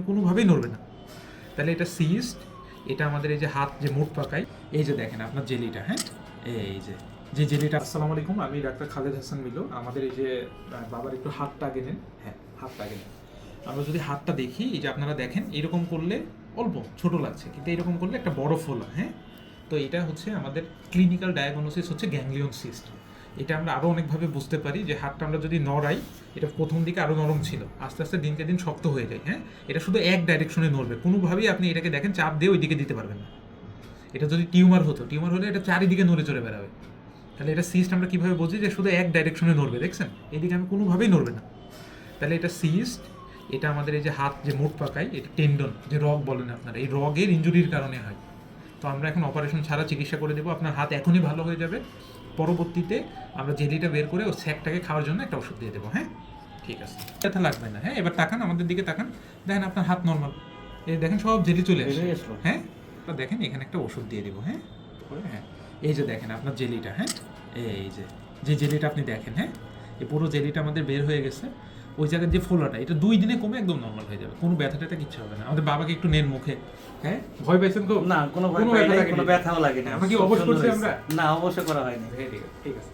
কোনোভাবেই নড়বে না। তাহলে এটা সিস্ট, এটা আমাদের এই যে হাত যে মুখ পাকাই, এই যে দেখেন আপনার জেলিটা, হ্যাঁ এই যে জেলিটা। আসসালামু আলাইকুম, আমি ডাক্তার খালেদ হাসান মিলু। আমাদের এই যে বাবার একটু হাতটা আগে নেন, হ্যাঁ হাতটা আগে নেন। আমরা যদি হাতটা দেখি, এই যে আপনারা দেখেন এরকম করলে অল্প ছোট লাগছে, কিন্তু এরকম করলে একটা বড় ফোলা, হ্যাঁ। তো এটা হচ্ছে আমাদের ক্লিনিক্যাল ডায়াগনোসিস হচ্ছে গ্যাংলিয়ন সিস্ট। এটা আমরা আরও অনেকভাবে বুঝতে পারি যে হাতটা আমরা যদি নড়াই, এটা প্রথম দিকে আরও নরম ছিল, আস্তে আস্তে দিনকে দিন শক্ত হয়ে যায়, হ্যাঁ। এটা শুধু এক ডাইরেকশনে নড়বে, কোনোভাবেই আপনি এটাকে দেখেন চাপ দিয়ে ওই দিকে দিতে পারবেন না। এটা যদি টিউমার হতো, টিউমার হলে এটা চারিদিকে নড়ে চড়ে বেড়াবে। তাহলে এটা সিস্ট আমরা কীভাবে বুঝি যে শুধু এক ডাইরেকশনে নড়বে, দেখছেন এদিকে আমি কোনোভাবেই নড়বে না। তাহলে এটা সিস্ট, এটা আমাদের এই যে হাত যে মুখ পাকাই, এটা টেন্ডন যে রগ বলেন আপনারা, এই রগের ইনজুরির কারণে হয়। তো আমরা এখন অপারেশন ছাড়া চিকিৎসা করে দেবো, আপনার হাত এখনই ভালো হয়ে যাবে। পরবর্তীতে আমরা জেলিটা বের করে ও স্যাকটাকে খাওয়ার জন্য একটা ওষুধ দিয়ে দেবো, হ্যাঁ ঠিক আছে, ব্যথা লাগবে না। হ্যাঁ এবার তাকান আমাদের দিকে, তাকান, দেখেন আপনার হাত নর্মাল, এই দেখেন সব জেলি চলে আসে, হ্যাঁ। দেখেন এখানে একটা ওষুধ দিয়ে দেবো, হ্যাঁ হ্যাঁ এই যে দেখেন আপনার জেলিটা, হ্যাঁ এই যে জেলিটা আপনি দেখেন, হ্যাঁ এই পুরো জেলিটা আমাদের বের হয়ে গেছে। ওই জায়গার যে ফোলাটা, এটা 2 দিনে কমে একদম নর্মাল হয়ে যাবে, কোনো ব্যথা ট্যাথা কিচ্ছু হবে না। আমাদের বাবাকে একটু নেন মুখে, হ্যাঁ ভয় পাইছেন তো? না, কোনো ব্যথা লাগে, কোনো ব্যথাও লাগে না। আমাকে অবশ্য করছি আমরা, না, অবশ্য করা হয়নি। ঠিক আছে।